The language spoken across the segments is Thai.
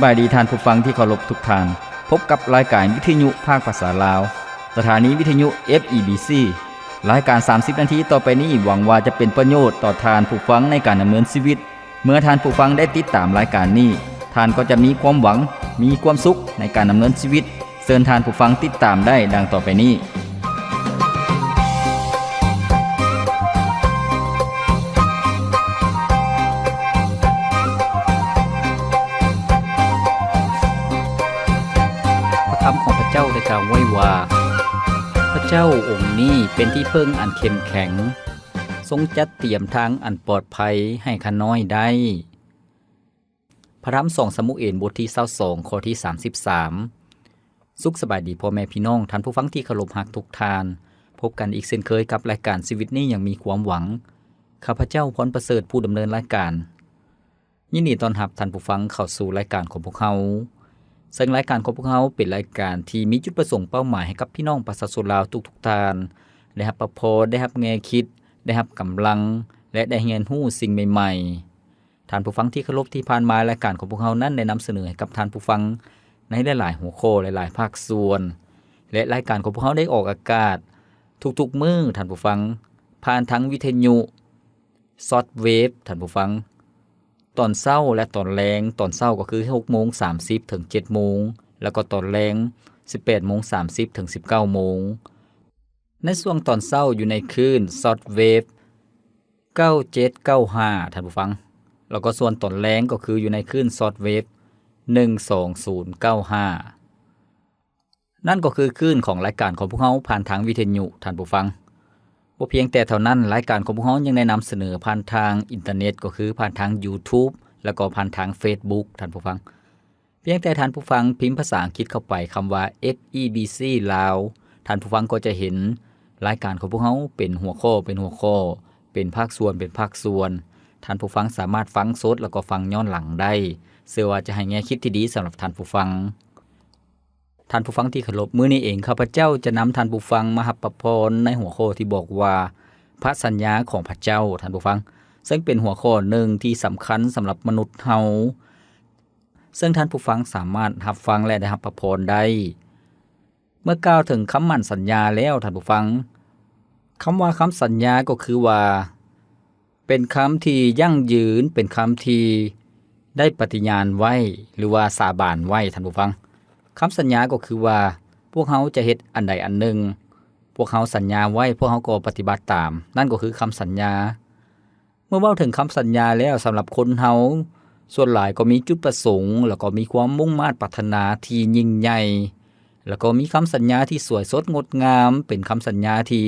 บายดีท่านผู้ฟังที่เคารพทุกท่านพบกับรายการวิทยุภาคภาษาลาวสถานีวิทยุ FEBC รายการ30นาทีต่อไปนี้หวังว่าจะเป็นประโยชน์ต่อท่านผู้ฟังในการดำเนินชีวิตเมื่อท่านผู้ฟังได้ติดตามรายการนี้ท่านก็จะมีความหวังมีความสุขในการดำเนินชีวิตเชิญท่านผู้ฟังติดตามได้ดังต่อไปนี้คำของพระเจ้าได้กล่าวไว้ว่าพระเจ้าองค์นี้เป็นที่พึ่งอันเข้มแข็งทรงจัดเตรียมทางอันปลอดภัยให้ข้าน้อยได้พระธรรม2 ซามูเอลบทที่22ข้อที่33สุขสบายดีพ่อแม่พี่น้องท่านผู้ฟังที่เคารพรักทุกท่านพบกันอีกเช่นเคยกับรายการชีวิตนี้ยังมีความหวังข้าพเจ้าพรประเสริฐผู้ดำเนินรายการยินดีต้อนรับท่านผู้ฟังเข้าสู่รายการของพวกเราซึ่งรายการของพวกเราเป็นรายการที่มีจุดประสงค์เป้าหมายให้กับพี่น้องประชาชนลาวทุกๆท่านได้รับประโพธิ์ได้รับแนวคิดได้รับกำลังและได้เรียนรู้สิ่งใหม่ๆท่านผู้ฟังที่เคารพที่ผ่านมารายการของพวกเรานั้นได้นำเสนอให้กับท่านผู้ฟังในหลายๆหัวข้อหลายๆภาคส่วนและรายการของพวกเราได้ออกอากาศทุกๆมื้อท่านผู้ฟังผ่านทั้งวิทยุซอฟต์เวฟท่านผู้ฟังตอนเช้าและตอนแลงตอนเช้าก็คือ 6:30 ถึง 7:00 แล้วก็ตอนแลง 18:30 ถึง 19:00 ในช่วงตอนเช้าอยู่ในคลื่นซอฟต์เวฟ9795ท่านผู้ฟังแล้วก็ส่วนตอนแลงก็คืออยู่ในคลื่นซอฟต์เวฟ12095นั่นก็คือคลื่นของรายการของพวกเราผ่านทางวิทยุท่านผู้ฟังบ่เพียงแต่เท่านั้นรายการของพวกเรายังได้นำเสนอผ่านทางอินเทอร์เน็ตก็คือผ่านทาง YouTube แล้วก็ผ่านทาง Facebook ท่านผู้ฟังเพียงแต่ท่านผู้ฟังพิมพ์ภาษาอังกฤษเข้าไปคำว่า FEBC ลาวท่านผู้ฟังก็จะเห็นรายการของพวกเราเป็นหัวข้อเป็นภาคส่วนท่านผู้ฟังสามารถฟังสดแล้วก็ฟังย้อนหลังได้เชื่อว่าจะให้แง่คิดที่ดีสำหรับท่านผู้ฟังที่เคารพมื้อนี้เองข้าพเจ้าจะนำท่านผู้ฟังมารับประพรในหัวข้อที่บอกว่าพระสัญญาของพระเจ้าท่านผู้ฟังซึ่งเป็นหัวข้อหนึ่งที่สำคัญสำหรับมนุษย์เฮาซึ่งท่านผู้ฟังสามารถรับฟังและได้รับประพรได้เมื่อกล่าวถึงคำมั่นสัญญาแล้วท่านผู้ฟังคำว่าคำสัญญาก็คือว่าเป็นคำที่ยั่งยืนเป็นคำที่ได้ปฏิญาณไว้หรือว่าสาบานไว้ท่านผู้ฟังคำสัญญาก็คือว่าพวกเขาจะเฮ็ดอันใดอันหนึ่งพวกเขาสัญญาไว้พวกเขาก็ปฏิบัติตามนั่นก็คือคำสัญญาเมื่อเว้าถึงคำสัญญาแล้วสำหรับคนเฮาส่วนหลายก็มีจุดประสงค์แล้วก็มีความมุ่งมา่ปรารถนาที่ยิ่งใหญ่แล้วก็มีคำสัญญาที่สวยสดงดงามเป็นคำสัญญาที่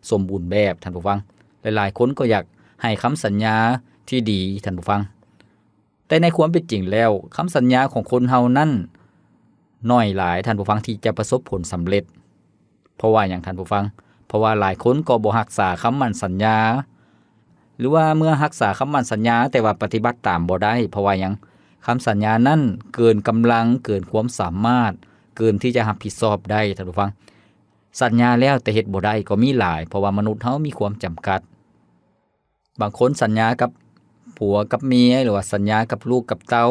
สมบูรณ์แบบท่านผู้ฟังหลายๆคนก็อยากให้คำสัญญาที่ดีท่านผู้ฟังแต่ในความเป็นจริงแล้วคำสัญญาของคนเฮานั้นน้อยหลายท่านผู้ฟังที่จะประสบผลสำเร็จเพราะว่าอย่างท่านผู้ฟังเพราะว่าหลายคนก็บ่รักษาคำมั่นสัญญาหรือว่าเมื่อรักษาคำมั่นสัญญาแต่ว่าปฏิบัติตามบ่ได้เพราะว่าอย่างคำสัญญานั้นเกินกำลังเกินความสามารถเกินที่จะรับผิดชอบได้ท่านผู้ฟังสัญญาแล้วแต่เฮ็ดบ่ได้ก็มีหลายเพราะว่ามนุษย์เฮามีความจำกัดบางคนสัญญากับผัวกับเมียหรือว่าสัญญากับลูกกับเต้า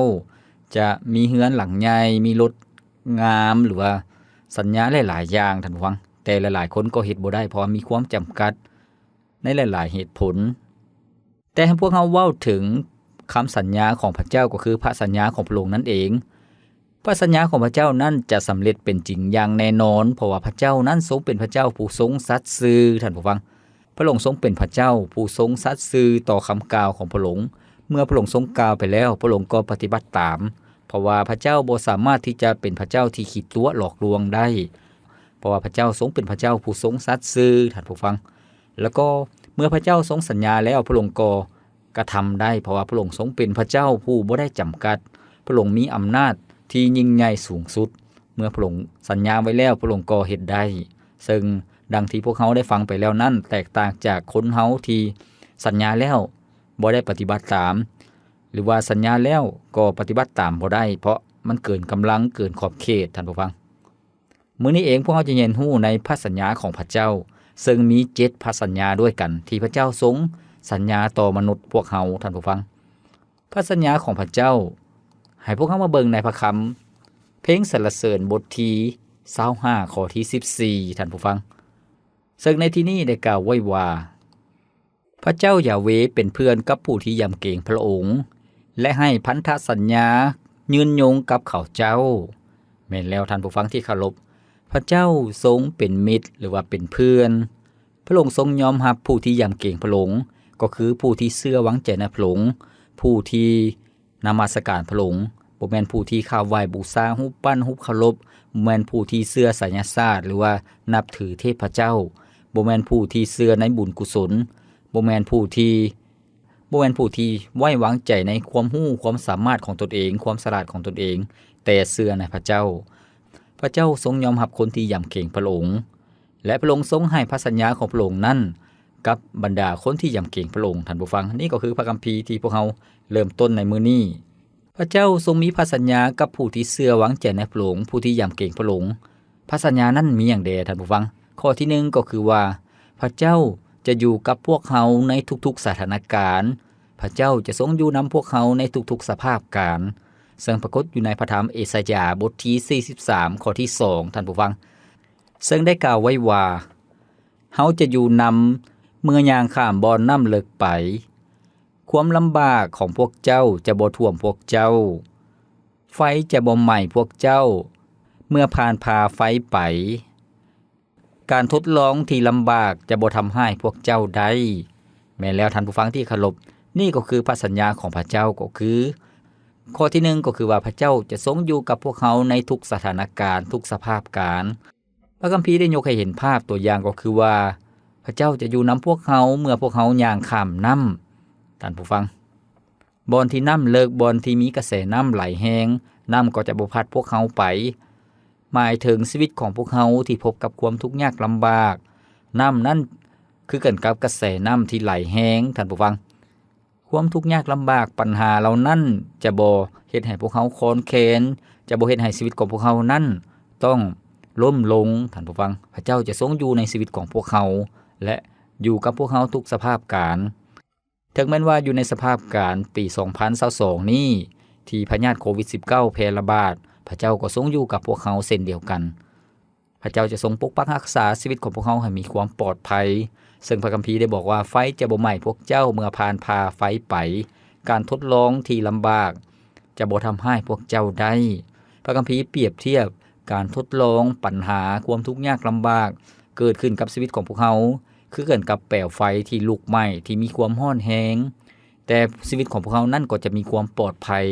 จะมีเฮือนหลังใหญ่มีรถงามหรือว่าสัญญาหลายๆอย่างท่านผู้ฟังแต่หลายๆคนก็เฮ็ดบ่ได้เพราะมีความจำกัดในหลายๆเหตุผลแต่พวกเราเว้าถึงคำสัญญาของพระเจ้าก็คือพระสัญญาของพระองค์นั่นเองพระสัญญาของพระเจ้านั้นจะสำเร็จเป็นจริงอย่างแน่นอนเพราะว่าพระเจ้านั้นทรงเป็นพระเจ้าผู้ทรงสัตย์ซื่อท่านผู้ฟังพระองค์ทรงเป็นพระเจ้าผู้ทรงสัตย์ซื่อต่อคำกล่าวของพระองค์เมื่อพระองค์ทรงกล่าวไปแล้วพระองค์ก็ปฏิบัติตามเพราะว่าพระเจ้าบ่สามารถที่จะเป็นพระเจ้าที่ขี้ตัวหลอกลวงได้เพราะว่าพระเจ้าทรงเป็นพระเจ้าผู้ทรงสัตย์ซื่อท่านผู้ฟังแล้วก็เมื่อพระเจ้าทรงสัญญาแล้วพระองค์ก็กระทำได้เพราะว่าพระองค์ทรงเป็นพระเจ้าผู้บ่ได้จำกัดพระองค์มีอำนาจที่ยิ่งใหญ่สูงสุดเมื่อพระองค์สัญญาไว้แล้วพระองค์ก็เฮ็ดได้ซึ่งดังที่พวกเขาได้ฟังไปแล้วนั้นแตกต่างจากคนเฮาที่สัญญาแล้วบ่ได้ปฏิบัติตามหรือว่าสัญญาแล้วก็ปฏิบัติตามบ่ได้เพราะมันเกินกำลังเกินขอบเขตท่านผู้ฟังมื้อนี้เองพวกเราจะเรียนรู้ในพระสัญญาของพระเจ้าซึ่งมี7พระสัญญาด้วยกันที่พระเจ้าทรงสัญญาต่อมนุษย์พวกเราท่านผู้ฟังพระสัญญาของพระเจ้า ให้พวกเขามาเบิ่งในพระคำเพลงสรรเสริญบทที่25ข้อที่14ท่านผู้ฟังซึ่งในที่นี้ได้กล่าวไว้ว่าพระเจ้ายาเวเป็นเพื่อนกับผู้ที่ยำเกรงพระองค์และให้พันธสัญญายืนยงกับเขาเจ้าแม่นแล้วท่านผู้ฟังที่เคารพพระเจ้าทรงเป็นมิตรหรือว่าเป็นเพื่อนพระองค์ทรงยอมรับผู้ที่ยำเกรงพระองค์ก็คือผู้ที่เชื่อวางใจในพระองค์ผู้ที่นมัสการพระองค์บ่แม่นผู้ที่ข้าวไหว้บูชารูปปั้นรูปเคารพบ่แม่นผู้ที่เชื่อไสยศาสตร์หรือว่านับถือเทพเจ้าบ่แม่นผู้ที่เชื่อในบุญกุศลบ่แม่นผู้ที่ไว้วางใจในความรู้ความสามารถของตนเองความฉลาดของตนเองแต่เชื่อในพระเจ้าพระเจ้าทรงยอมรับคนที่ยำเกรงพระองค์และพระองค์ทรงให้พระสัญญาของพระองค์นั้นกับบรรดาคนที่ยำเกรงพระองค์ท่านผู้ฟังนี่ก็คือพระคัมภีร์ที่พวกเราเริ่มต้นในมื้อนี้พระเจ้าทรงมีพระสัญญากับผู้ที่เชื่อวางใจในพระองค์ผู้ที่ยำเกรงพระองค์พระสัญญานั้นมีอย่างใดท่านผู้ฟังข้อที่1ก็คือว่าพระเจ้าจะอยู่กับพวกเขาในทุกๆสถานการณ์พระเจ้าจะทรงอยู่นำพวกเขาในทุกๆสภาพการซึ่งปรากฏอยู่ในพระธรรมเอสายาห์บทที่43ข้อที่2ท่านผู้ฟังซึ่งได้กล่าวไว้ว่าเฮาจะอยู่นำเมื่อย่างข้ามบ่อน้ำเลิกไปความลำบากของพวกเจ้าจะบ่ท่วมพวกเจ้าไฟจะบ่ไหม้พวกเจ้าเมื่อผ่านพาไฟไปการทดลองที่ลำบากจะบ่ทำให้พวกเจ้าได้แม้แล้วท่านผู้ฟังที่เคารพนี่ก็คือพระสัญญาของพระเจ้าก็คือข้อที่1ก็คือว่าพระเจ้าจะทรงอยู่กับพวกเขาในทุกสถานการณ์ทุกสภาพการพระคัมภีร์ได้ยกให้เห็นภาพตัวอย่างก็คือว่าพระเจ้าจะอยู่นำพวกเขาเมื่อพวกเขาย่างข้ามน้ำท่านผู้ฟังบ่อนที่น้ำเลิกบ่อนที่มีกระแสน้ำไหลแห้งน้ำก็จะบ่พัดพวกเขาไปหมายถึงชีวิตของพวกเขาที่พบกับความทุกข์ยากลำบากน้ำนั้นคือกันกับกระแสน้ำที่ไหลแห้งท่านผู้ฟังความทุกข์ยากลำบากปัญหาเหล่านั้นจะบ่เฮ็ดให้พวกเขาคลอนแคลนจะบ่เฮ็ดให้ชีวิตของพวกเขานั้นต้องล้มลงท่านผู้ฟังพระเจ้าจะทรงอยู่ในชีวิตของพวกเขาและอยู่กับพวกเขาทุกสภาพการถึงแม้ว่าอยู่ในสภาพการปี2022นี้ที่พยาธิโควิด -19 แพร่ระบาดพระเจ้าก็ทรงอยู่กับพวกเขาเช่นเดียวกันพระเจ้าจะทรงปกปักรักษาชีวิตของพวกเขาให้มีความปลอดภัยซึ่งพระคัมภีร์ได้บอกว่าไฟจะบ่ไหม้พวกเจ้าเมื่อผ่านพาไฟไปการทดลองที่ลำบากจะบ่ทำให้พวกเจ้าได้พระคัมภีร์เปรียบเทียบการทดลองปัญหาความทุกข์ยากลำบากเกิดขึ้นกับชีวิตของพวกเขาคือกันกับแปลวไฟที่ลุกไหม้ที่มีความร้อนแรงแต่ชีวิตของพวกเขานั่นก็จะมีความปลอดภัย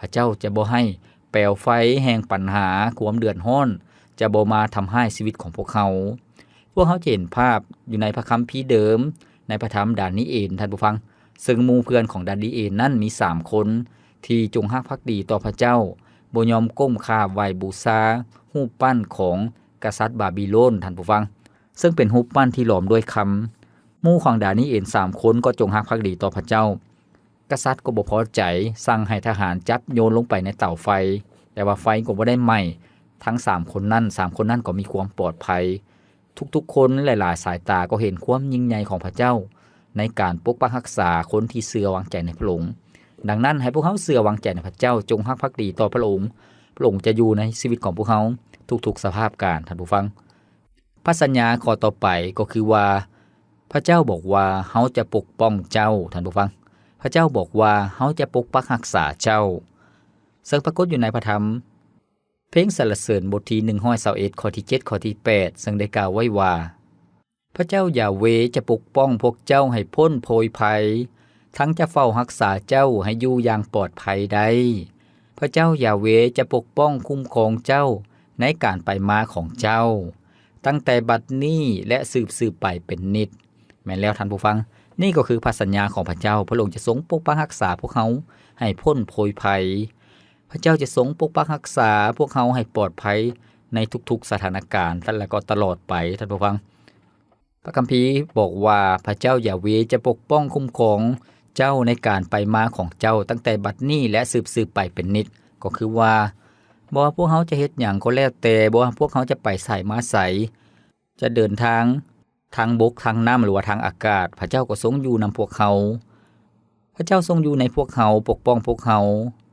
พระเจ้าจะบ่ให้แปลวไฟแห่งปัญหาความเดือดร้อนจะบ่มาทำให้ชีวิตของพวกเขาจะเห็นภาพอยู่ในพระคัมภีร์เดิมในพระธรรมดานิเอลท่านผู้ฟังซึ่งหมู่เพื่อนของดานิเอลนั้นมี3คนที่จงรักภักดีต่อพระเจ้าบ่ยอมก้มกราบไหว้บูชารูปปั้นของกษัตริย์บาบิโลนท่านผู้ฟังซึ่งเป็นรูปปั้นที่หลอมด้วยคำหมู่ของดานิเอล3คนก็จงรักภักดีต่อพระเจ้ากษัตริย์ก็บ่พอใจสั่งให้ทหารจับโยนลงไปในเตาไฟแต่ว่าไฟก็บ่ได้ไหม้ทั้ง3คนนั้นก็มีความปลอดภัยทุกๆคนหลายๆสายตาก็เห็นความยิ่งใหญ่ของพระเจ้าในการปกปักรักษาคนที่เชื่อวางใจในพระองค์ดังนั้นให้พวกเขาเชื่อวางใจในพระเจ้าจงรักภักดีต่อพระองค์จะอยู่ในชีวิตของพวกเขาทุกๆสภาพการท่านผู้ฟังพระสัญญาข้อต่อไปก็คือว่าพระเจ้าบอกว่าเฮาจะปกป้องเจ้าท่านผู้ฟังพระเจ้าบอกว่าเฮาจะปกปักรักษาเจ้าซึ่งปรากฏอยู่ในพระธรรมเพลงสรรเสริญบทที่121ข้อที่7ข้อที่8ซึ่งได้กล่าวไว้ว่าพระเจ้ายาเวจะปกป้องพวกเจ้าให้พ้นโพยภัยทั้งจะเฝ้ารักษาเจ้าให้อยู่อย่างปลอดภัยได้พระเจ้ายาเวจะปกป้องคุ้มครองเจ้าในการไปมาของเจ้าตั้งแต่บัดนี้และสืบไปเป็นนิจแม่นแล้วท่านผู้ฟังนี่ก็คือพระสัญญาของพระเจ้าพระองค์จะทรงปกปักรักษาพวกเขาให้พ้นโพยภัยพระเจ้าจะทรงปกปักรักษาพวกเขาให้ปลอดภัยในทุกๆสถานการณ์และก็ตลอดไปท่านผู้ฟังพระคัมภีร์บอกว่าพระเจ้ายาเวจะปกป้องคุ้มครองเจ้าในการไปมาของเจ้าตั้งแต่บัดนี้และสืบไปเป็นนิจก็คือว่าบ่ว่าพวกเขาจะเฮ็ดหยังก็แล้วแต่บ่ว่าพวกเขาจะไปไสมาไสจะเดินทางบกทางน้ำหรือว่าทางอากาศพระเจ้าก็ทรงอยู่นำพวกเขาพระเจ้าทรงอยู่ในพวกเขาปกป้องพวกเขา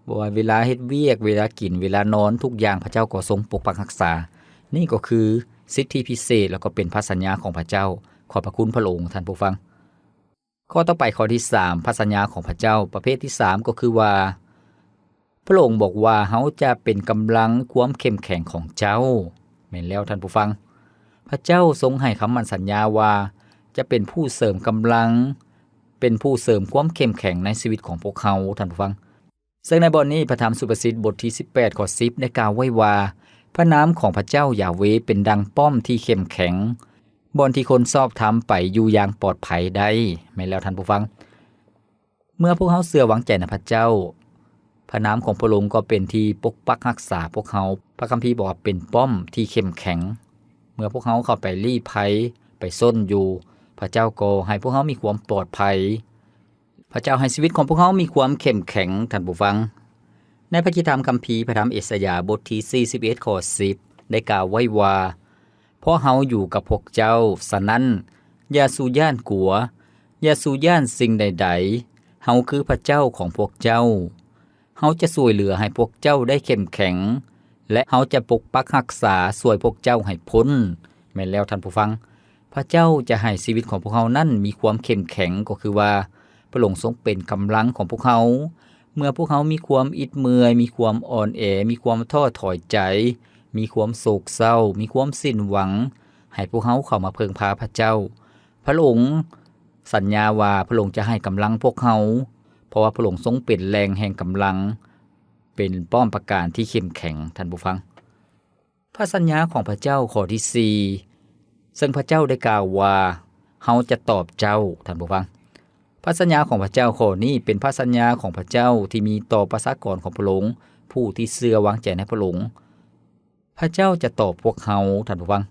บ่ว่าเวลาเฮ็ดเวียกเวลากินเวลานอนทุกอย่างพระเจ้าก็ทรงปกปักรักษานี่ก็คือสิทธิพิเศษแล้วก็เป็นพระสัญญาของพระเจ้าขอบพระคุณพระองค์ท่านผู้ฟังข้อต่อไปข้อที่3พระสัญญาของพระเจ้าประเภทที่3ก็คือว่าพระองค์บอกว่าเฮาจะเป็นกำลังความเข้มแข็งของเจ้าแม่นแล้วท่านผู้ฟังพระเจ้าทรงให้คำมั่นสัญญาว่าจะเป็นผู้เสริมกำลังเป็นผู้เสริมความเข้มแข็งในชีวิตของพวกเขาท่านผู้ฟังซึ่งในบทนี้พระธรรมสุภาษิตบทที่18ข้อ10ได้กล่าวไว้ว่าพระนามของพระเจ้ายาห์เวห์เป็นดังป้อมที่เข้มแข็งบ่อนที่คนชอบธรรมไปอยู่อย่างปลอดภัยได้แม่นแล้วท่านผู้ฟังเมื่อพวกเขาเชื่อวางใจในพระเจ้าพระนามของพระองค์ก็เป็นที่ปกปักรักษาพวกเขาพระคัมภีร์บอกว่าเป็นป้อมที่เข้มแข็งเมื่อพวกเขาเข้าไปลี้ภัยไปซ่อนอยู่พระเจ้าก็ให้พวกเขามีความปลอดภัยพระเจ้าให้ชีวิตของพวกเขามีความเข้มแข็งท่านผู้ฟังในพระคัมภีร์พระธรรมเอสายาห์บทที่41ข้อ10ได้กล่าวไว้ว่าเพราะเฮาอยู่กับพวกเจ้าฉะนั้นอย่าสู่ย่านกลัวอย่าสู่ย่านสิ่งใดๆเฮาคือพระเจ้าของพวกเจ้าเฮาจะช่วยเหลือให้พวกเจ้าได้เข้มแข็งและเฮาจะปกปักรักษาช่วยพวกเจ้าให้พ้นแม่นแล้วท่านผู้ฟังพระเจ้าจะให้ชีวิตของพวกเขานั้นมีความเข้มแข็งก็คือว่าพระองค์ทรงเป็นกำลังของพวกเขาเมื่อพวกเขามีความอิดเมื่อยมีความอ่อนแอมีความท้อถอยใจมีความโศกเศร้ามีความสิ้นหวังให้พวกเขาเข้ามาพึ่งพาพระเจ้าพระองค์สัญญาว่าพระองค์จะให้กำลังพวกเขาเพราะว่าพระองค์ทรงเป็นแรงแห่งกำลังเป็นป้อมปราการที่เข้มแข็งท่านผู้ฟังพระสัญญาของพระเจ้าข้อที่4ซึ่งพระเจ้าได้กล่าวว่าเฮาจะตอบเจ้าท่านผู้ฟังพระสัญญาของพระเจ้าข้อนี้เป็นพระสัญญาของพระเจ้าที่มีต่อประชากรของพระองค์ผู้ที่เชื่อวางใจในพระองค์พระเจ้าจะตอบพวกเฮาท่านผู้ฟัง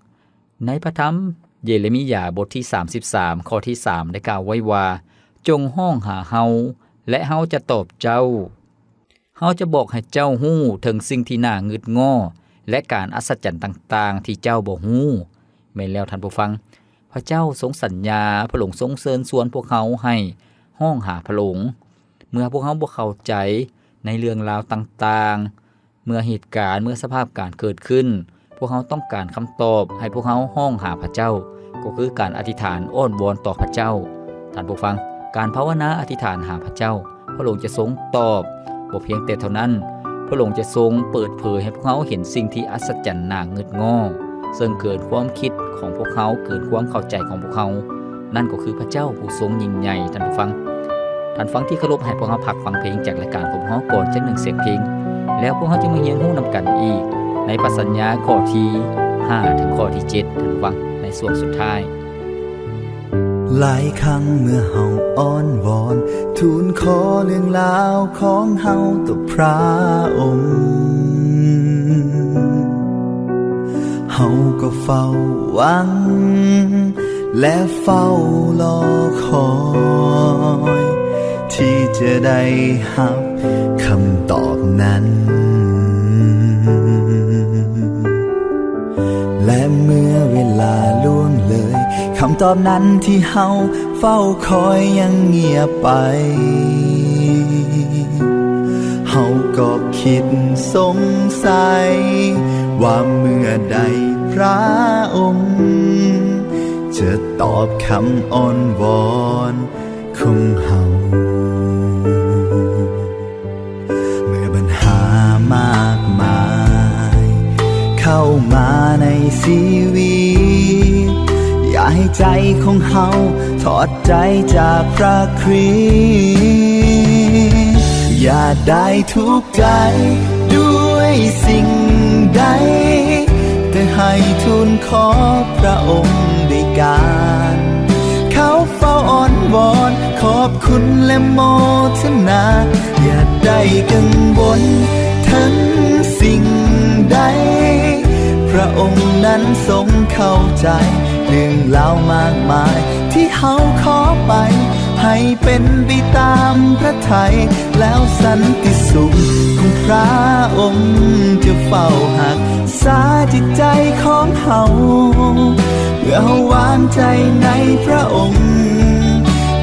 ในพระธรรมเยเรมียาห์บทที่33ข้อที่3ได้กล่าวไว้ว่าจงห้องหาเฮาและเฮาจะตอบเจ้าเฮาจะบอกให้เจ้าฮู้ถึงสิ่งที่น่างึดง้อและการอัศจรรย์ต่างๆที่เจ้าบ่ฮู้แม่นแล้วท่านผู้ฟังพระเจ้าทรงสัญญาพระองค์ทรงเชิญชวนพวกเขาให้ห้องหาพระองค์เมื่อพวกเขาบ่เข้าใจในเรื่องราวต่างๆเมื่อเหตุการณ์เมื่อสภาพการเกิดขึ้นพวกเขาต้องการคำตอบให้พวกเขาห้องหาพระเจ้าก็คือการอธิษฐานอ้อนวอนต่อพระเจ้าท่านผู้ฟังการภาวนาอธิษฐานหาพระเจ้าพระองค์จะทรงตอบบ่เพียงแต่เท่านั้นพระองค์จะทรงเปิดเผยให้พวกเขาเห็นสิ่งที่อัศจรรย์น่างึดง้อซึ่งเกิดความคิดของพวกเขาเกิดความเข้าใจของพวกเขานั่นก็คือพระเจ้าผู้ทรงยิ่งใหญ่ท่านผู้ฟังที่เคารพให้พวกเขาพักฟังเพลงจากรายการของพวกเขาก่อนจัก1เสียงเพลงแล้วพวกเขาจะมาเรียนรู้นำกันอีกในพระสัญญาข้อที่5ถึงข้อที่7ท่านผู้ฟังในส่วนสุดท้ายหลายครั้งเมื่อเฮาอ้อนวอนทูลขอเรื่องราวของเฮาต่อพระองค์เฮาก็เฝ้าหวังและเฝ้ารอคอยที่จะได้รับคำตอบนั้นและเมื่อเวลาล่วงเลยคำตอบนั้นที่เฮาเฝ้าคอยยังเงียบไปเฮาก็คิดสงสัยว่าเมื่อใดพระองค์จะตอบคำอ้อนวอนของเฮาเมื่อปัญหามากมายเข้ามาในชีวิตอย่าให้ใจของเฮาถอดใจจากพระคริสต์อย่าได้ทุกข์ใจด้วยสิ่งใดแต่ให้ทูลขอพระองค์ได้การเขาเฝ้าอ้อนวอนขอบคุณและโมทนาอย่าได้กังวลทั้งสิ่งใดพระองค์นั้นทรงเข้าใจเรื่องราวมากมายที่เฮาขอไปให้เป็นไปตามพระทัยแล้วสันติสุขของพระองค์จะเฝ้าหักษาจิตใจของเฮาเพื่อเฮาวางใจในพระองค์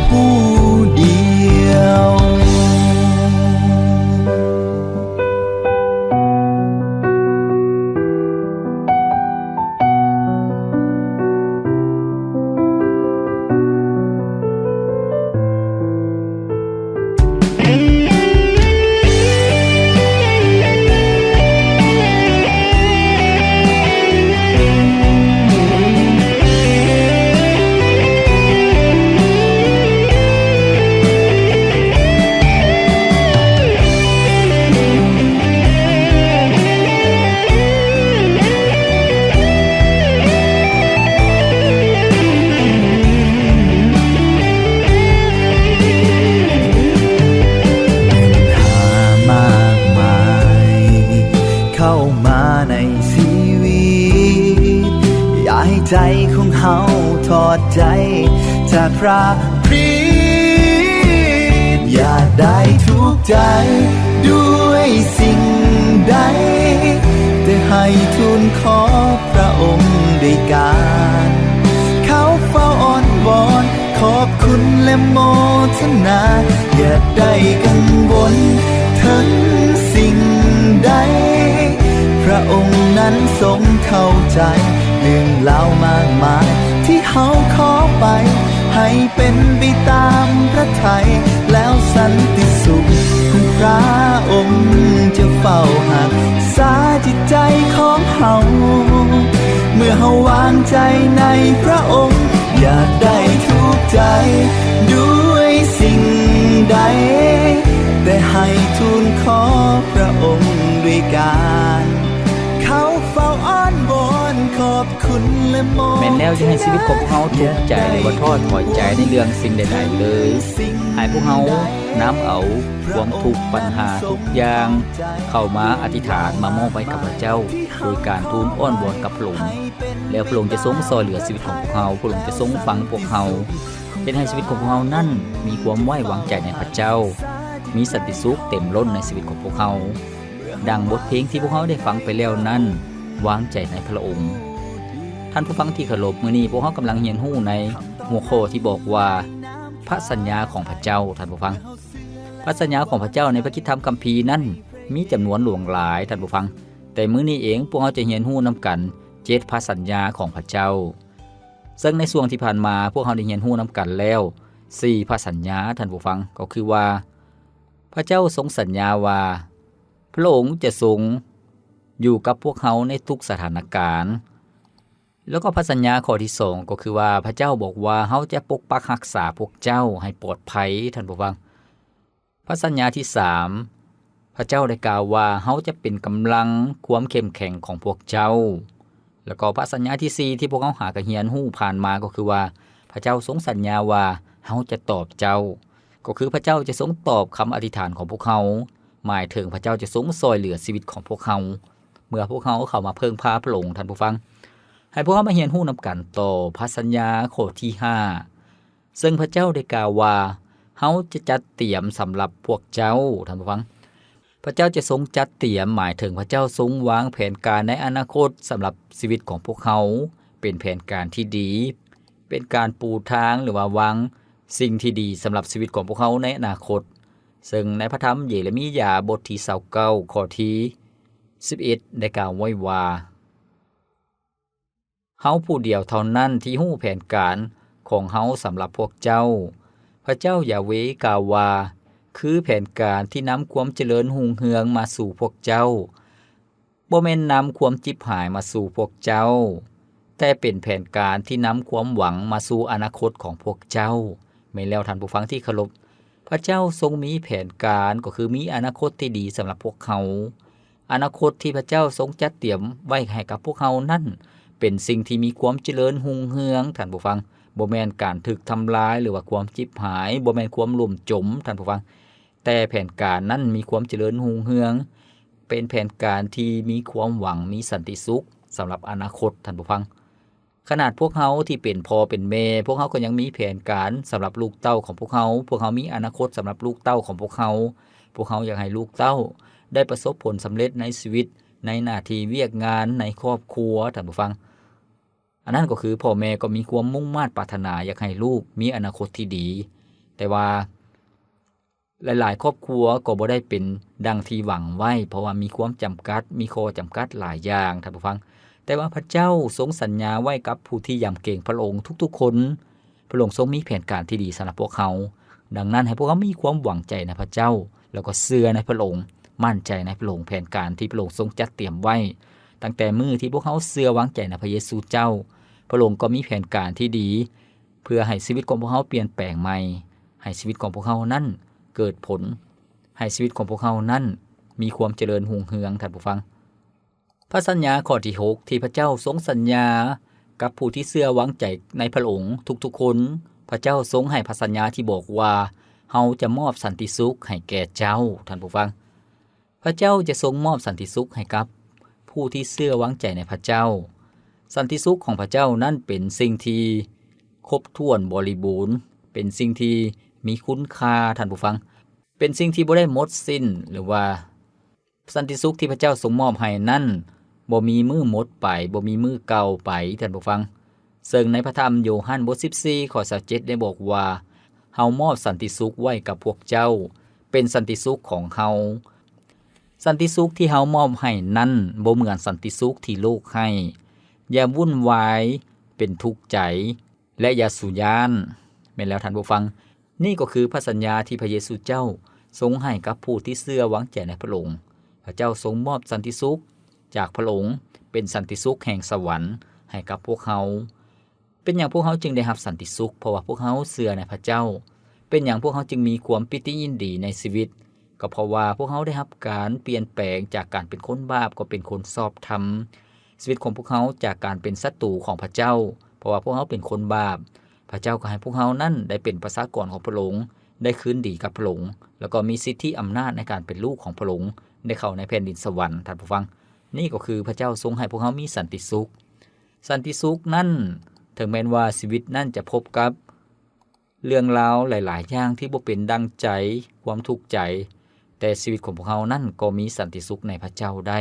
ผู้เดียว าทอดใจจากพระคริสต์อย่าได้ทุกข์ใจด้วยสิ่งใดแต่ให้ทูลขอพระองค์ด้วยการเขาเฝ้าอ้อนวอนขอบคุณและโมทนาอย่าได้กังวลถึงสิ่งใดพระองค์นั้นทรงเข้าใจเรื่องเล่ามากมายที่เฮาขอไปให้เป็นไปตามพระทัยแล้วสันติสุขของพระองค์จะเฝ้าหักษาจิตใจของเฮาเมื่อเฮาวางใจในพระองค์อย่าได้ทุกข์ใจด้วยสิ่งใดแต่ให้ทูลขอพระองค์ด้วยการเขาเฝ้าอ้อนวอนขอบคุณและโมทนา แม่นแล้วจะให้ชีวิตของพวกเฮาทุกข์ใจหรือว่าท้อถอยใจในเรื่องสิ่งใดๆเลยให้พวกเฮานำเอาความทุกข์ปัญหาทุกอย่างเข้ามาอธิษฐานมามอบไว้กับพระเจ้าโดยการทูลอ้อนวอนกับพระองค์แล้วพระองค์จะทรงซอยเหลือชีวิตของพวกเฮาพระองค์จะทรงฟังพวกเฮาเป็นให้ชีวิตของพวกเฮานั้นมีความไว้วางใจในพระเจ้ามีสันติสุขเต็มล้นในชีวิตของพวกเฮาดังบทเพลงที่พวกเฮาได้ฟังไปแล้วนั้นวางใจในพระองค์ท่านผู้ฟังที่เคารพมื้อนี้พวกเฮากำลังเรียนรู้ในหัวข้อที่บอกว่าพระสัญญาของพระเจ้าท่านผู้ฟังพระสัญญาของพระเจ้าในพระคัมภีร์นั้นมีจำนวนหลวงหลายท่านผู้ฟังแต่มื้อนี้เองพวกเฮาจะเรียนรู้นำกัน7พระสัญญาของพระเจ้าซึ่งในช่วงที่ผ่านมาพวกเฮาได้เรียนรู้นำกันแล้ว4พระสัญญาท่านผู้ฟังก็คือว่าพระเจ้าทรงสัญญาว่าพระองค์จะทรงอยู่กับพวกเฮาในทุกสถานการณ์แล้วก็พระสัญญาข้อที่2ก็คือว่าพระเจ้าบอกว่าเฮาจะปกปักรักษาพวกเจ้าให้ปลอดภัยท่านผู้ฟังพระสัญญาที่3พระเจ้าได้กล่าวว่าเฮาจะเป็นกำลังความเข้มแข็งของพวกเจ้าแล้วก็พระสัญญาที่4ที่พวกเฮาหากันเรียนรู้ผ่านมาก็คือว่าพระเจ้าทรงสัญญาว่าเฮาจะตอบเจ้าก็คือพระเจ้าจะทรงตอบคำอธิษฐานของพวกเฮาหมายถึงพระเจ้าจะทรงซอยเหลือชีวิตของพวกเฮาเมื่อพวกเฮาเข้ามาเพิ่งพาพระองค์ท่านผู้ฟังให้พวกเฮามาเรียนรู้นำกันต่อพระสัญญาข้อที่5ซึ่งพระเจ้าได้กล่าวว่าเฮาจะจัดเตรียมสำหรับพวกเจ้าท่านผู้ฟังพระเจ้าจะทรงจัดเตรียมหมายถึงพระเจ้าทรงวางแผนการในอนาคตสำหรับชีวิตของพวกเฮาเป็นแผนการที่ดีเป็นการปูทางหรือว่าวางสิ่งที่ดีสำหรับชีวิตของพวกเฮาในอนาคตซึ่งในพระธรรมเยเรมียาบทที่29ข้อที่11ได้กล่าวไว้ว่าเฮาผู้เดียวเท่านั้นที่รู้แผนการของเฮาสำหรับพวกเจ้าพระเจ้ายาเวกล่าวว่าคือแผนการที่นำความเจริญรุ่งเรืองมาสู่พวกเจ้าบ่แม่นนำความจิบหายมาสู่พวกเจ้าแต่เป็นแผนการที่นำความหวังมาสู่อนาคตของพวกเจ้าแม่นแล้วท่านผู้ฟังที่เคารพพระเจ้าทรงมีแผนการก็คือมีอนาคตที่ดีสำหรับพวกเขาอนาคตที่พระเจ้าทรงจัดเตรียมไว้ให้กับพวกเขานั้นเป็นสิ่งที่มีความเจริญรุ่งเรืองท่านผู้ฟังบ่แม่นการถูกทำลายหรือว่าความจิบหายบ่แม่นความล่มจมท่านผู้ฟังแต่แผนการนั้นมีความเจริญรุ่งเรืองเป็นแผนการที่มีความหวังมีสันติสุขสำหรับอนาคตท่านผู้ฟังขนาดพวกเฮาที่เป็นพ่อเป็นแม่พวกเฮาก็ยังมีแผนการสำหรับลูกเต้าของพวกเฮามีอนาคตสำหรับลูกเต้าของพวกเฮาอยากให้ลูกเต้าได้ประสบผลสำเร็จในชีวิตในหน้าที่เวียกงานในครอบครัวท่านผู้ฟังอันนั้นก็คือพ่อแม่ก็มีความมุ่งมั่นปรารถนาอยากให้ลูกมีอนาคตที่ดีแต่ว่าหลายๆครอบครัวก็บ่ได้เป็นดังที่หวังไว้เพราะว่ามีความจำกัดมีข้อจำกัดหลายอย่างท่านผู้ฟังแต่ว่าพระเจ้าทรงสัญญาไว้กับผู้ที่ยำเกรงพระองค์ทุกๆคนพระองค์ทรงมีแผนการที่ดีสำหรับพวกเขาดังนั้นให้พวกเขามีความหวังใจในพระเจ้าแล้วก็เชื่อในพระองค์มั่นใจในพระองค์แผนการที่พระองค์ทรงจัดเตรียมไว้ตั้งแต่มื้อที่พวกเขาเชื่อวางใจในพระเยซูเจ้าพระองค์ก็มีแผนการที่ดีเพื่อให้ชีวิตของพวกเขาเปลี่ยนแปลงใหม่ให้ชีวิตของพวกเขานั้นเกิดผลให้ชีวิตของพวกเขานั้นมีความเจริญรุ่งเรืองท่านผู้ฟังพระสัญญาข้อที่6ที่พระเจ้าทรงสัญญากับผู้ที่เชื่อวางใจในพระองค์ทุกๆคนพระเจ้าทรงให้พระสัญญาที่บอกว่าเฮาจะมอบสันติสุขให้แก่เจ้าท่านผู้ฟังพระเจ้าจะทรงมอบสันติสุขให้กับผู้ที่เชื่อวางใจในพระเจ้า สันติสุขของพระเจ้านั้นเป็นสิ่งที่ครบถ้วนบริบูรณ์เป็นสิ่งที่มีคุณค่าท่านผู้ฟังเป็นสิ่งที่บ่ได้หมดสิ้นหรือว่าสันติสุขที่พระเจ้าทรงมอบให้นั้นบ่มีมือหมดไปบ่มีมือเก่าไปท่านผู้ฟังซึ่งในพระธรรมโยฮันบท14ข้อ27ได้บอกว่าเฮามอบสันติสุขไว้กับพวกเจ้าเป็นสันติสุขของเฮาสันติสุขที่เฮามอบให้นั้นบ่เหมือนสันติสุขที่โลกให้อย่าวุ่นวายเป็นทุกข์ใจและอย่าสุย่านแม่นแล้วท่านผู้ฟังนี่ก็คือพระสัญญาที่พระเยซูเจ้าทรงให้กับผู้ที่เชื่อวางใจในพระองค์พระเจ้าทรงมอบสันติสุขจากพระองค์เป็นสันติสุขแห่งสวรรค์ให้กับพวกเขาเป็นอย่างพวกเขาจึงได้รับสันติสุขเพราะว่าพวกเขาเชื่อในพระเจ้าเป็นอย่างพวกเขาจึงมีความปิติยินดีในชีวิตก็เพราะว่าพวกเขาได้รับการเปลี่ยนแปลงจากการเป็นคนบาปก็เป็นคนชอบธรรมชีวิตของพวกเขาจากการเป็นศัตรูของพระเจ้าเพราะว่าพวกเขาเป็นคนบาปพระเจ้าก็ให้พวกเขานั้นได้เป็นประชากรของพระองค์ได้คืนดีกับพระองค์แล้วก็มีสิทธิอำนาจในการเป็นลูกของพระองค์ได้เข้าในแผ่นดินสวรรค์ท่านผู้ฟังนี่ก็คือพระเจ้าทรงให้พวกเขามีสันติสุขสันติสุขนั้นถึงแม้ว่าชีวิตนั้นจะพบกับเรื่องราวหลายๆอย่างที่บ่เป็นดังใจความทุกข์ใจแต่ชีวิตของพวกเขานั้นก็มีสันติสุขในพระเจ้าได้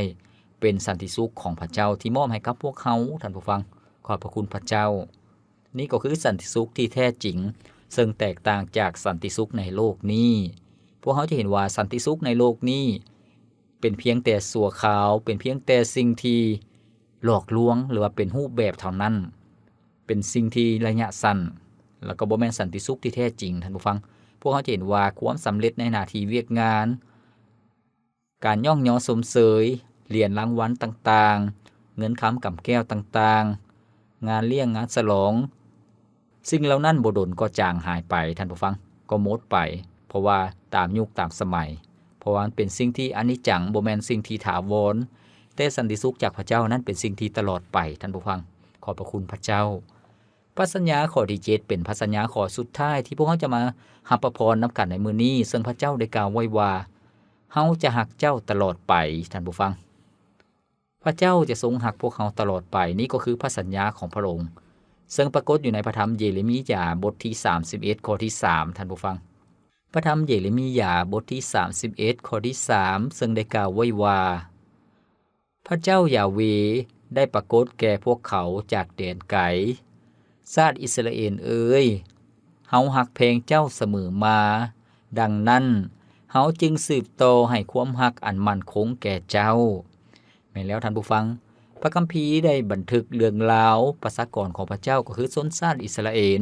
เป็นสันติสุขของพระเจ้าที่มอบให้กับพวกเขาท่านผู้ฟังขอบพระคุณพระเจ้านี่ก็คือสันติสุขที่แท้จริงซึ่งแตกต่างจากสันติสุขในโลกนี้พวกเขาจะเห็นว่าสันติสุขในโลกนี้เป็นเพียงแต่สัวขาวเป็นเพียงแต่สิ่งที่หลอกลวงหรือว่าเป็นรูปแบบเท่านั้นเป็นสิ่งที่ระยะสั้นแล้วก็บ่แม่นสันติสุขที่แท้จริงท่านผู้ฟังพวกเขาจะเห็นว่าความสำเร็จในหน้าที่เวียกงานการย่องยอสมเสยเหรียญรางวัลต่างๆเงินค้ำกำแก้วต่างๆงานเลี้ยงงานฉลองสิ่งเหล่านั้นบ่ดลก็จางหายไปท่านผู้ฟังก็หมดไปเพราะว่าตามยุคตามสมัยเพราะว่ามันเป็นสิ่งที่อนิจจังบ่แม่นสิ่งที่ถาวรแต่สันติสุขจากพระเจ้านั้นเป็นสิ่งที่ตลอดไปท่านผู้ฟังขอบพระคุณพระเจ้าพระสัญญาข้อที่7เป็นพระสัญญาข้อสุดท้ายที่พวกเขาจะมารับพระพรนำกันในมื้อนี้ซึ่งพระเจ้าได้กล่าวไว้ว่าเฮาจะหักเจ้าตลอดไปท่านผู้ฟังพระเจ้าจะทรงหักพวกเขาตลอดไปนี่ก็คือพระสัญญาของพระองค์ซึ่งปรากฏอยู่ในพระธรรมเยเรมียาบทที่31ข้อที่3ท่านผู้ฟังพระธรรมเยเรมียาบทที่31ข้อที่3ซึ่งได้กล่าวไว้ว่าพระเจ้ายาเวห์ได้ปรากฏแก่พวกเขาจากแดนไกลชาติอิสราเอลเอ๋ยเฮาหักแพงเจ้าเสมอมาดังนั้นเฮาจึงสืบต่อให้ความหักอันมั่นคงแก่เจ้าแม่นแล้วท่านผู้ฟังพระคัมภีร์ได้บันทึกเรื่องราวประชากรของพระเจ้าก็คือชนชาติอิสราเอล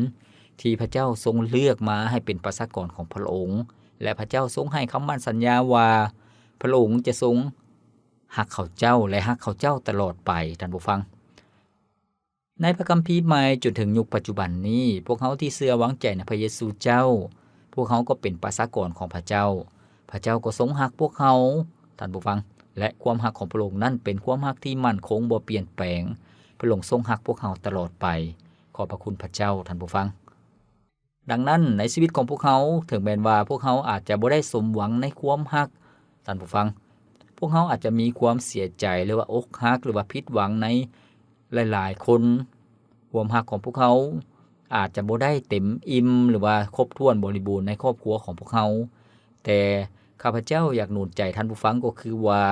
ที่พระเจ้าทรงเลือกมาให้เป็นประชากรของพระองค์และพระเจ้าทรงให้คำมั่นสัญญาว่าพระองค์จะทรงหักเขาเจ้าและหักเขาเจ้าตลอดไปท่านผู้ฟังในพระคัมภีร์ใหม่จนถึงยุคปัจจุบันนี้พวกเขาที่เชื่อวางใจในพระเยซูเจ้าพวกเขาก็เป็นประชากรของพระเจ้าพระเจ้าก็ทรงหักพวกเขาท่านผู้ฟังและความหักของพระองค์นั้นเป็นความหักที่มั่นคงบ่เปลี่ยนแปลงพระองค์ทรงหักพวกเขาตลอดไปขอบพระคุณพระเจ้าท่านผู้ฟังดังนั้นในชีวิตของพวกเขาถึงแม้ว่าพวกเขาอาจจะบ่ได้สมหวังในความหักท่านผู้ฟังพวกเขาอาจจะมีความเสียใจหรือว่าอกหักหรือว่าผิดหวังในหลายๆคนความหักของพวกเขาอาจจะบ่ได้เต็มอิ่มหรือว่าครบถ้วนบริบูรณ์ในครอบครัวของพวกเขาแต่ข้าพเจ้าอยากหนุนใจท่านผู้ฟังก็คือว่า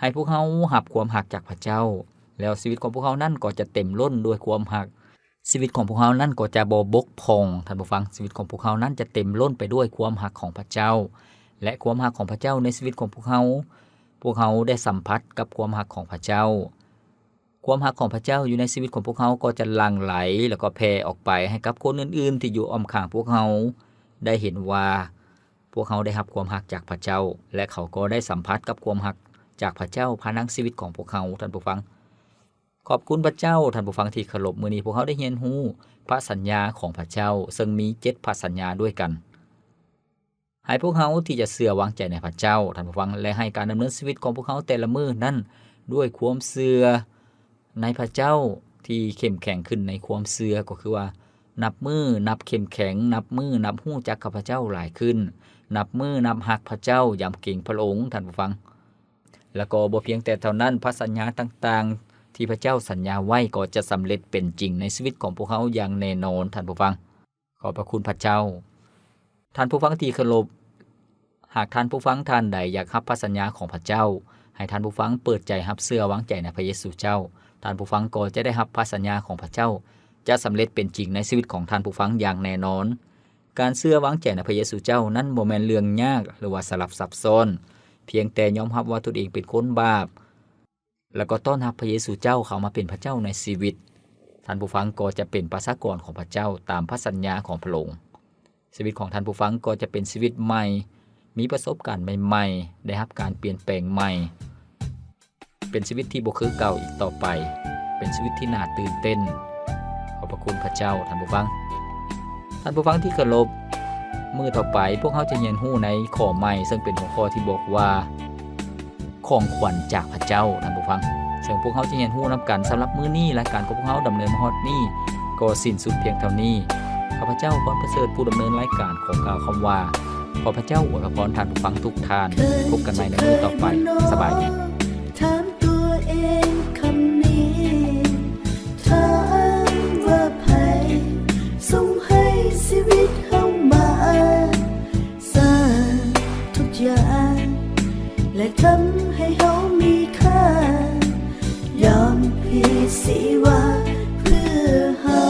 ให้พวกเขารับความหักจากพระเจ้าแล้วชีวิตของพวกเขานั่นก็จะเต็มล้นด้วยความหักชีวิตของพวกเขานั่นก็จะบ่บกพร่องท่านผู้ฟังชีวิตของพวกเขานั้นจะเต็มล้นไปด้วยความหักของพระเจ้าและความหักของพระเจ้าในชีวิตของพวกเขาได้สัมผัสกับความหักของพระเจ้าความหักของพระเจ้าอยู่ในชีวิตของพวกเขาก็จะหลั่งไหลแล้วก็แผ่ออกไปให้กับคนอื่นๆที่อยู่อ้อมข้างพวกเขาได้เห็นว่าพวกเขาได้รับความหักจากพระเจ้าและเขาก็ได้สัมผัสกับความหักจากพระเจ้าผ่านทางชีวิตของพวกเขาท่านผู้ฟังขอบคุณพระเจ้าท่านผู้ฟังที่เคารพมื้อนี้พวกเขาได้เรียนรู้พระสัญญาของพระเจ้าซึ่งมี7พระสัญญาด้วยกันให้พวกเขาที่จะเชื่อวางใจในพระเจ้าท่านผู้ฟังและให้การดำเนินชีวิตของพวกเขาแต่ละมื้อนั้นด้วยความเชื่อในพระเจ้าที่เข้มแข็งขึ้นในความเชื่อก็คือว่านับมือนับเข้มแข็งนับมือนับฮู้จักกับพระเจ้าหลายขึ้นนับมือนับฮักพระเจ้ายำเกรงพระองค์ท่านผู้ฟังแล้วก็บ่เพียงแต่เท่านั้นพระสัญญาต่างๆ ที่พระเจ้าสัญญาไว้ก็จะสำเร็จเป็นจริงในชีวิตของพวกเขาอย่างแน่นอนท่านผู้ฟังขอบพระคุณพระเจ้าท่านผู้ฟังที่เคารพหากท่านผู้ฟังท่านใดอยากรับพระสัญญาของพระเจ้าให้ท่านผู้ฟังเปิดใจรับเชื่อวางใจในพระเยซูเจ้าท่านผู้ฟังก็จะได้รับพระสัญญาของพระเจ้าจะสำเร็จเป็นจริงในชีวิตของท่านผู้ฟังอย่างแน่นอนการเชื่อวางใจในพระเยซูเจ้านั้นบ่แม่นเรื่องยากหรือว่าสลับซับซ้อนเพียงแต่ยอมรับว่าตนเองเป็นคนบาปแล้วก็ต้อนรับพระเยซูเจ้าเข้ามาเป็นพระเจ้าในชีวิตท่านผู้ฟังก็จะเป็นประชากรของพระเจ้าตามพระสัญญาของพระองค์ชีวิตของท่านผู้ฟังก็จะเป็นชีวิตใหม่มีประสบการณ์ใหม่ๆได้รับการเปลี่ยนแปลงใหม่เป็นชีวิตที่บ่คือเก่าอีกต่อไปเป็นชีวิตที่น่าตื่นเต้นขอบพระคุณพระเจ้าท่านผู้ฟังที่เคารพมื้อต่อไปพวกเขาจะเรียนรู้ในข้อใหม่ซึ่งเป็นหัวข้อที่บอกว่าของขวัญจากพระเจ้าท่านผู้ฟังซึ่งพวกเขาจะเรียนรู้นำกันสำหรับมื้อนี้และการของพวกเขาดำเนินมาฮอดนี้ก็สิ้นสุดเพียงเท่านี้ข้าพเจ้าพรประเสริฐผู้ดำเนินรายการขอกล่าวคำว่าขอพระเจ้าอวยพรท่านผู้ฟังทุกท่านพบกันใหม่ในมื้อต่อไปสบายดีถามตัวเองคำนี้ถามว่าไผส่งให้ชีวิตเฮามาสร้างทุกอย่างและทำให้เฮามีค่ายอมพี่สิว่าเพื่อเฮา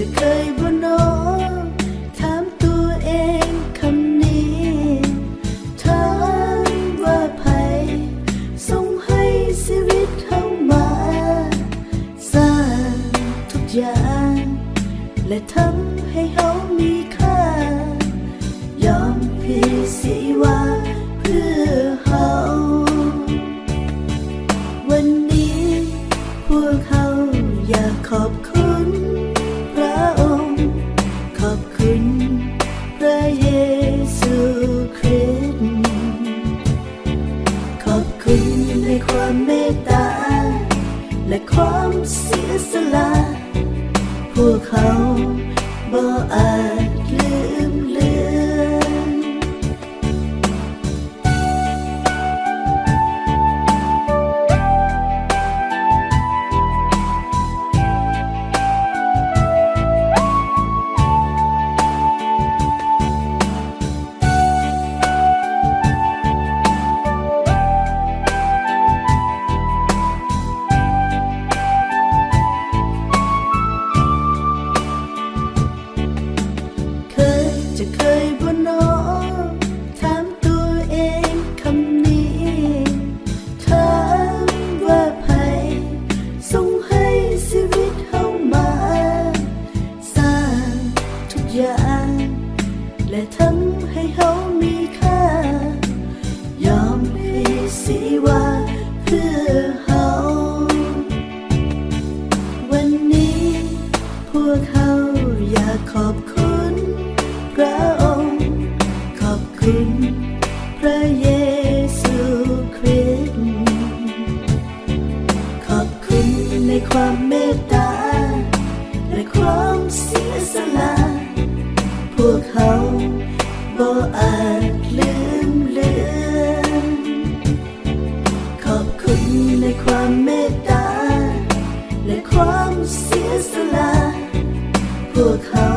จะเคยบ่น้อถามตัวเองคำนี้ถามว่าไผส่งให้ชีวิตเฮามาสร้างทุกอย่างและทำให้เฮามีค่ายอมพี่สิว่าเพื่อเฮาวันนี้พวกเฮาอยากขอบคุณพระองค์ขอบคุณพระเยซูคริสต์ขอบคุณในความเมตตาและความเสียสละพวกเขาบ่อาจลืมเลือนเคยบ่น้อถามตัวเองคำนี้ถามว่าไผส่งให้ชีวิตเฮามาสร้างทุกอย่างและทำให้เฮามีค่ายอมให้สิว่าเพื่อเฮาวันนี้พวกเฮาอยากขอบคุณพระองค์ขอบคุณพระเยซูคริสต์ขอบคุณในความเมตตาและความเสียสละพวกเขาบ่อาจลืมเลือนขอบคุณในความเมตตาและความเสียสละพวกเขา